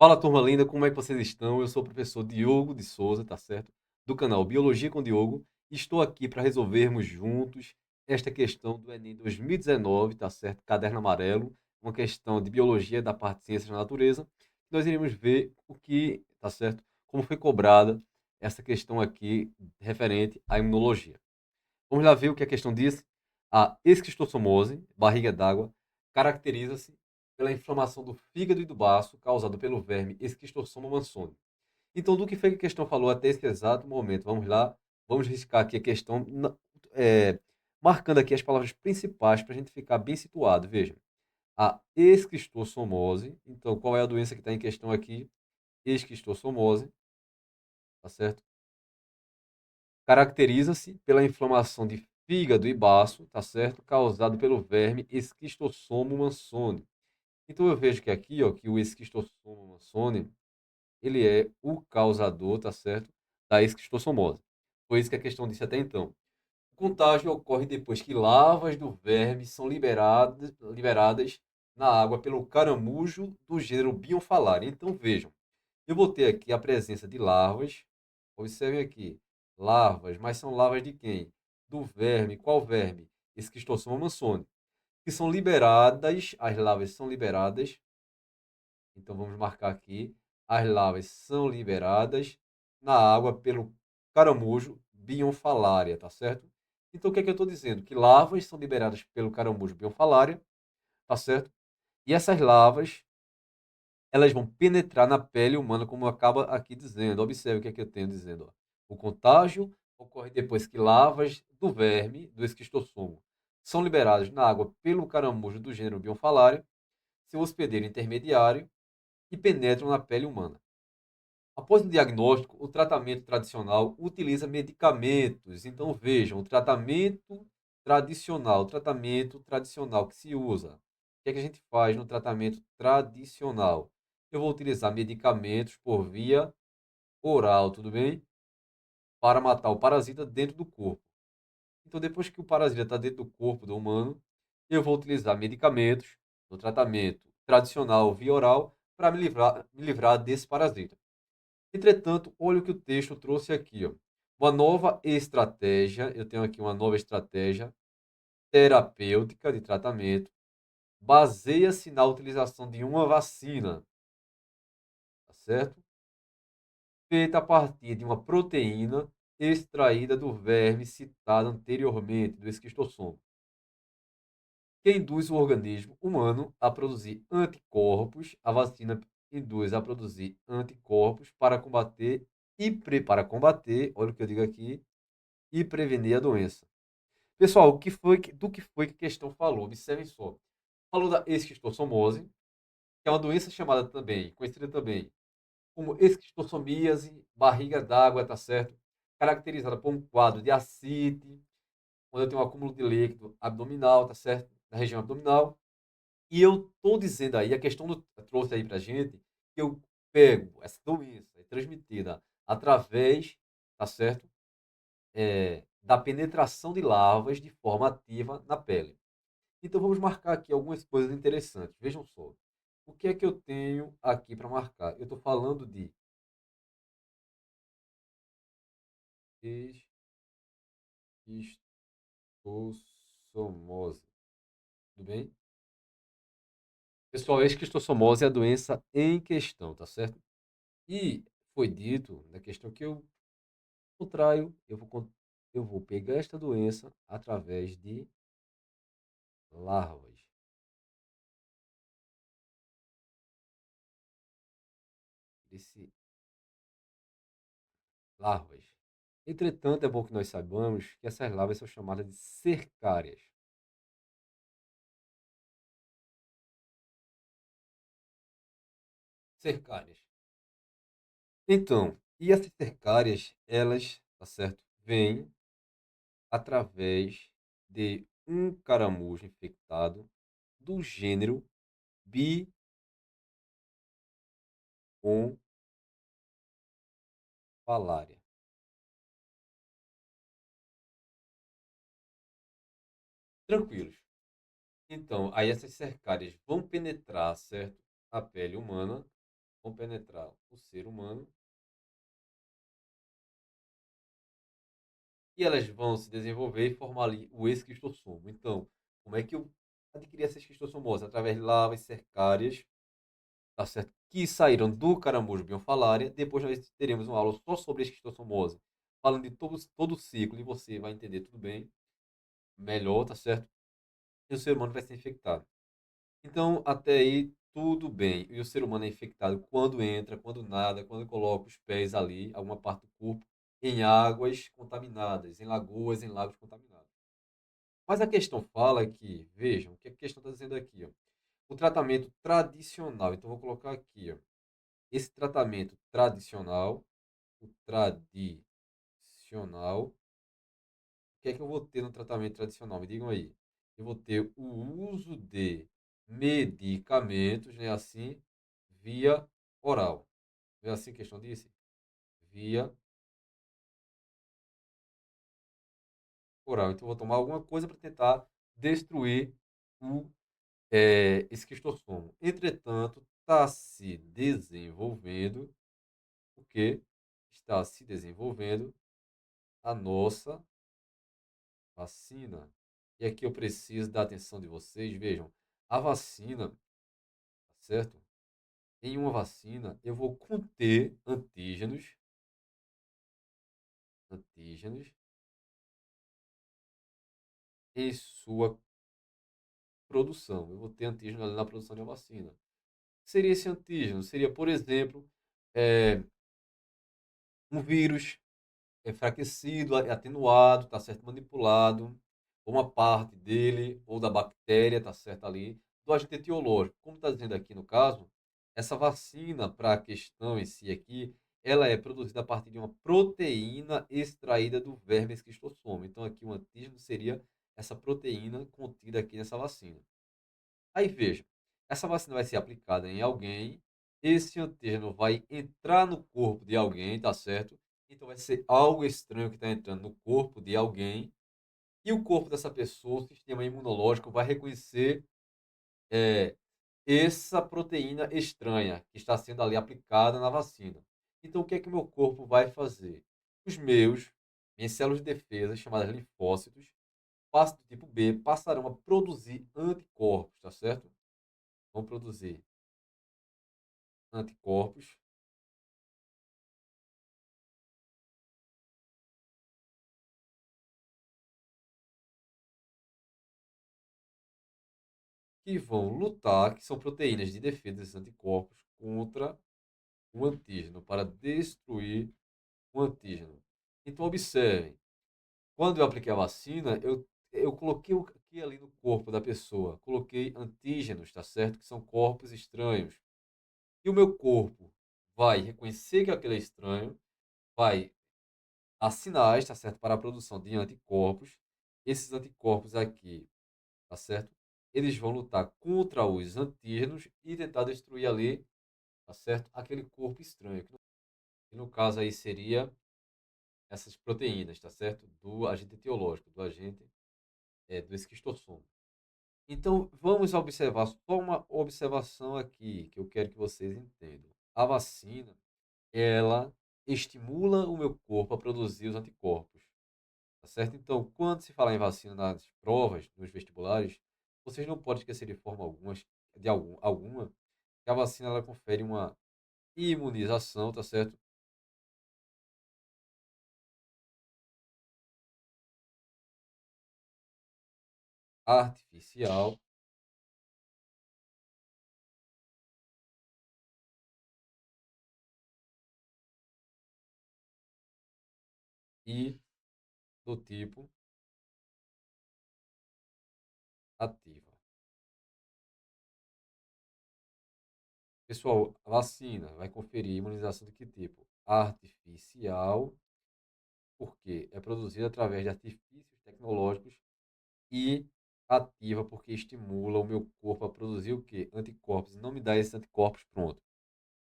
Fala, turma linda, como é que vocês estão? Eu sou o professor Diogo de Souza, tá certo? Do canal Biologia com Diogo. Estou aqui para resolvermos juntos esta questão do Enem 2019, tá certo? Caderno amarelo, uma questão de biologia da parte de ciências da natureza. Nós iremos ver o que, tá certo? Como foi cobrada essa questão aqui referente à imunologia. Vamos lá ver o que a questão diz. A esquistossomose, barriga d'água, caracteriza-se pela inflamação do fígado e do baço causada pelo verme Esquistossoma mansoni. Então, do que foi que a questão falou até esse exato momento? Vamos lá, vamos riscar aqui a questão, é, marcando aqui as palavras principais para a gente ficar bem situado. Veja, a esquistossomose. Então, qual é a doença que está em questão aqui? Esquistossomose, tá certo? Caracteriza-se pela inflamação de fígado e baço, tá certo? Causado pelo verme Esquistossoma mansoni. Então eu vejo que aqui, ó, que o Esquistossoma mansoni, ele é o causador, tá certo? Da esquistossomose. Foi isso que a questão disse até então. O contágio ocorre depois que larvas do verme são liberadas na água pelo caramujo do gênero Bionfalaria. Então vejam, eu vou ter aqui a presença de larvas. Observem aqui. Larvas, mas são larvas de quem? Do verme. Qual verme? Esquistossoma mansoni. Que são liberadas, as larvas são liberadas. Então vamos marcar aqui. As larvas são liberadas na água pelo caramujo Bionfalaria, tá certo? Então o que é que eu estou dizendo? Que larvas são liberadas pelo caramujo Bionfalaria, tá certo? E essas larvas elas vão penetrar na pele humana, como acaba aqui dizendo. Observe o que é que eu tenho dizendo. Ó. O contágio ocorre depois que larvas do verme, do esquistossomo, são liberadas na água pelo caramujo do gênero Bionfalaria, seu hospedeiro intermediário, e penetram na pele humana. Após o diagnóstico, o tratamento tradicional utiliza medicamentos. Então, vejam, o tratamento tradicional que se usa. O que é que a gente faz no tratamento tradicional? Eu vou utilizar medicamentos por via oral, tudo bem? Para matar o parasita dentro do corpo. Então, depois que o parasita está dentro do corpo do humano, eu vou utilizar medicamentos no tratamento tradicional via oral para me livrar desse parasita. Entretanto, olha o que o texto trouxe aqui, ó. Uma nova estratégia, eu tenho aqui uma nova estratégia terapêutica de tratamento, baseia-se na utilização de uma vacina, tá certo? Feita a partir de uma proteína extraída do verme citado anteriormente, do esquistossoma, que induz o organismo humano a produzir anticorpos. A vacina induz a produzir anticorpos para combater para combater, olha o que eu digo aqui, e prevenir a doença. Pessoal, do que foi que a questão falou? Observem só. Falou da esquistossomose, que é uma doença chamada também, conhecida também como esquistossomíase, barriga d'água, tá certo? Caracterizada por um quadro de ascite, onde eu tenho um acúmulo de líquido abdominal, tá certo? Na região abdominal. E eu estou dizendo aí, a questão trouxe aí pra gente, que eu pego essa doença é transmitida através, tá certo? Da penetração de larvas de forma ativa na pele. Então vamos marcar aqui algumas coisas interessantes. Vejam só. O que é que eu tenho aqui para marcar? Eu estou falando de esquistossomose. Tudo bem? Pessoal, a esquistossomose é a doença em questão, tá certo? E foi dito na questão que eu contraio, eu vou pegar esta doença através de larvas. Desse larvas. Entretanto, é bom que nós saibamos que essas larvas são chamadas de cercárias. Cercárias. Então, e essas cercárias, elas, tá certo, vêm através de um caramujo infectado do gênero Bionfalaria. Tranquilos. Então, aí essas cercárias vão penetrar, certo, a pele humana vão penetrar o ser humano e elas vão se desenvolver e formar ali o esquistossomo. Então, como é que eu adquiri essa esquistossomose? Através de larvas cercárias, tá certo? Que saíram do caramujo bionfalária. Depois nós teremos uma aula só sobre esquistossomose, falando de todo o ciclo, e você vai entender tudo bem, melhor, tá certo? E o ser humano vai ser infectado. Então, até aí, tudo bem. E o ser humano é infectado quando entra, quando nada, quando coloca os pés ali, alguma parte do corpo, em águas contaminadas, em lagoas, em lagos contaminados. Mas a questão fala que, vejam, o que a questão está dizendo aqui, ó, o tratamento tradicional. Então, vou colocar aqui, ó, esse tratamento tradicional, o tradicional, o que é que eu vou ter no tratamento tradicional? Me digam aí. Eu vou ter o uso de medicamentos, né, assim, via oral. É assim que a questão disse? Via oral. Então, eu vou tomar alguma coisa para tentar destruir o esquistossomo. Entretanto, está se desenvolvendo o que? Está se desenvolvendo a nossa vacina. E aqui eu preciso da atenção de vocês. Vejam, a vacina, tá certo? Em uma vacina, eu vou conter antígenos em sua produção. Eu vou ter antígeno ali na produção de uma vacina. O que seria esse antígeno? Seria, por exemplo, eh, um vírus enfraquecido, atenuado, tá certo? Manipulado, ou uma parte dele, ou da bactéria, tá certo? Ali, do agente etiológico. Como está dizendo aqui no caso, essa vacina, para a questão em si aqui, ela é produzida a partir de uma proteína extraída do verme esquistossoma. Então, aqui o antígeno seria essa proteína contida aqui nessa vacina. Aí veja, essa vacina vai ser aplicada em alguém, esse antígeno vai entrar no corpo de alguém, tá certo? Então vai ser algo estranho que está entrando no corpo de alguém, e o corpo dessa pessoa, o sistema imunológico, vai reconhecer é, essa proteína estranha que está sendo ali aplicada na vacina. Então o que é que o meu corpo vai fazer? Minhas células de defesa, chamadas linfócitos, do tipo B, passarão a produzir anticorpos, tá certo? Vão produzir anticorpos que vão lutar, que são proteínas de defesa desses anticorpos contra o antígeno, para destruir o antígeno. Então, observem, quando eu apliquei a vacina, eu coloquei o que ali no corpo da pessoa? Coloquei antígenos, tá certo? Que são corpos estranhos. E o meu corpo vai reconhecer que aquele é estranho, vai dar sinais, tá certo? Para a produção de anticorpos. Esses anticorpos aqui, tá certo? Eles vão lutar contra os antígenos e tentar destruir ali, tá certo? Aquele corpo estranho, que no caso aí seria essas proteínas, tá certo? Do agente etiológico, do agente do esquistossoma. Então, vamos observar só uma observação aqui que eu quero que vocês entendam. A vacina, ela estimula o meu corpo a produzir os anticorpos, tá certo? Então, quando se fala em vacina nas provas, nos vestibulares, vocês não podem esquecer de forma alguma, alguma, que a vacina ela confere uma imunização, tá certo? Artificial e do tipo ativa. Pessoal, a vacina vai conferir imunização de que tipo? Artificial, porque é produzida através de artifícios tecnológicos, e ativa, porque estimula o meu corpo a produzir o quê? Anticorpos, e não me dá esses anticorpos pronto.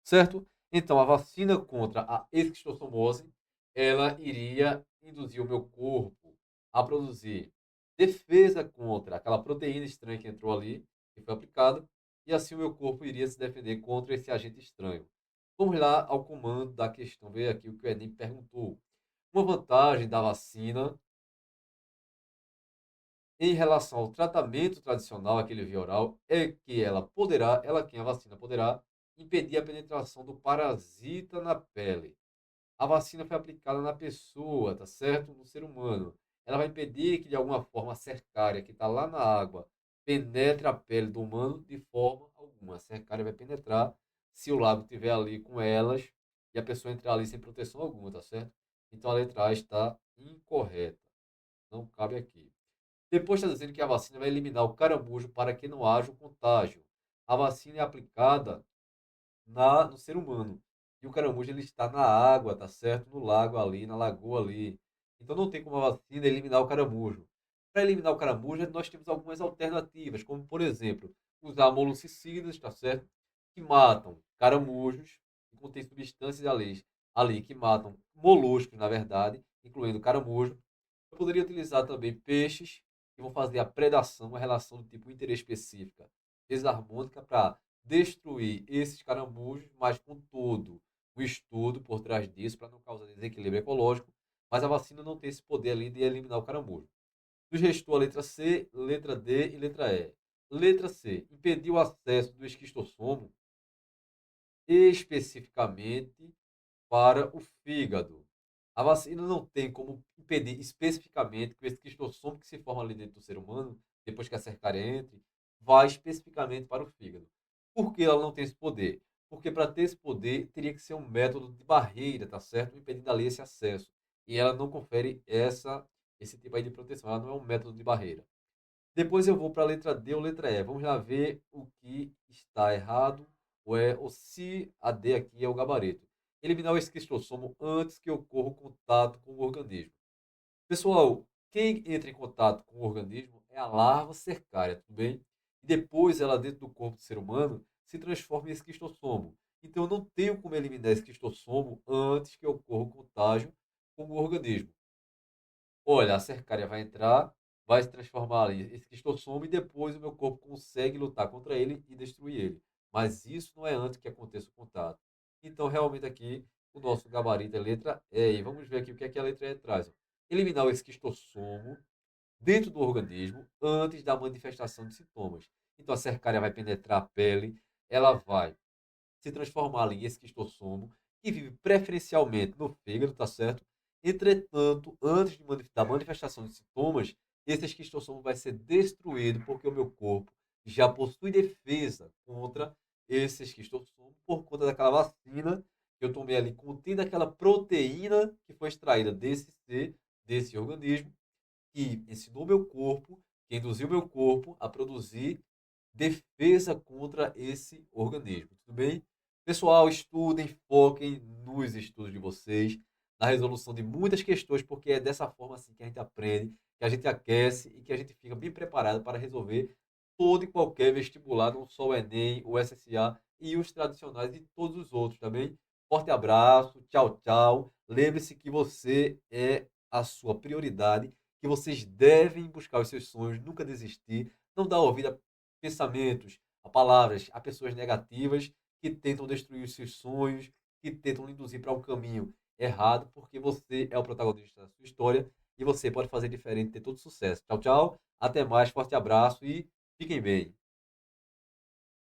Certo? Então, a vacina contra a esquistossomose, ela iria induzir o meu corpo a produzir defesa contra aquela proteína estranha que entrou ali, que foi aplicada, e assim o meu corpo iria se defender contra esse agente estranho. Vamos lá ao comando da questão, ver aqui o que o Enem perguntou. Uma vantagem da vacina em relação ao tratamento tradicional, aquele via oral, é que quem a vacina poderá impedir a penetração do parasita na pele. A vacina foi aplicada na pessoa, tá certo? No ser humano. Ela vai impedir que, de alguma forma, a cercária que está lá na água penetre a pele do humano de forma alguma. A cercária vai penetrar se o lábio estiver ali com elas e a pessoa entrar ali sem proteção alguma, tá certo? Então a letra A está incorreta. Não cabe aqui. Depois está dizendo que a vacina vai eliminar o caramujo para que não haja o contágio. A vacina é aplicada no ser humano. E o caramujo ele está na água, tá certo? No lago ali, na lagoa ali. Então não tem como a vacina eliminar o caramujo. Para eliminar o caramujo, nós temos algumas alternativas, como por exemplo, usar molossicidas, tá certo? Que matam caramujos, que contém substâncias ali que matam moluscos, na verdade, incluindo caramujo. Eu poderia utilizar também peixes que vão fazer a predação, uma relação do tipo interespecífica desarmônica para destruir esses caramujos, mas com todo o estudo por trás disso para não causar desequilíbrio ecológico. Mas a vacina não tem esse poder ali de eliminar o caramujo. Nos restou a letra C, letra D e letra E. Letra C, impedir o acesso do esquistossomo especificamente para o fígado. A vacina não tem como impedir especificamente que o esquistossomo que se forma ali dentro do ser humano, depois que a cercária entre, vá especificamente para o fígado. Por que ela não tem esse poder? Porque para ter esse poder teria que ser um método de barreira, tá certo? Impedindo ali esse acesso. E ela não confere esse tipo aí de proteção. Ela não é um método de barreira. Depois eu vou para a letra D ou letra E. Vamos lá ver o que está errado ou se a D aqui é o gabarito. Eliminar o esquistossomo antes que ocorra o contato com o organismo. Pessoal, quem entra em contato com o organismo é a larva cercária, tudo bem? E depois ela dentro do corpo do ser humano se transforma em esquistossomo. Então eu não tenho como eliminar esquistossomo antes que ocorra o contágio com o organismo. Olha, a cercária vai entrar, vai se transformar ali esse esquistossomo e depois o meu corpo consegue lutar contra ele e destruir ele. Mas isso não é antes que aconteça o contato. Então, realmente aqui, o nosso gabarito é letra E. E vamos ver aqui o que a letra E traz. Eliminar o esquistossomo dentro do organismo antes da manifestação de sintomas. Então, a cercária vai penetrar a pele, ela vai se transformar ali em esquistossomo, que vive preferencialmente no fígado, tá certo? Entretanto, antes da manifestação de sintomas, esse esquistossomo vai ser destruído porque o meu corpo já possui defesa contra esse esquistossomo por conta daquela vacina que eu tomei ali, contendo aquela proteína que foi extraída desse ser, desse organismo, que ensinou meu corpo, que induziu meu corpo a produzir defesa contra esse organismo. Tudo bem? Pessoal, estudem, foquem nos estudos de vocês, na resolução de muitas questões, porque é dessa forma assim que a gente aprende, que a gente aquece e que a gente fica bem preparado para resolver todo e qualquer vestibular, não só o Enem, o SSA e os tradicionais e todos os outros, tá bem? Forte abraço, tchau, tchau. Lembre-se que você é a sua prioridade, que vocês devem buscar os seus sonhos, nunca desistir, não dar ouvido a pensamentos, a palavras, a pessoas negativas que tentam destruir os seus sonhos, que tentam lhe induzir para um caminho errado, porque você é o protagonista da sua história e você pode fazer diferente e ter todo sucesso. Tchau, tchau. Até mais, forte abraço e fiquem bem.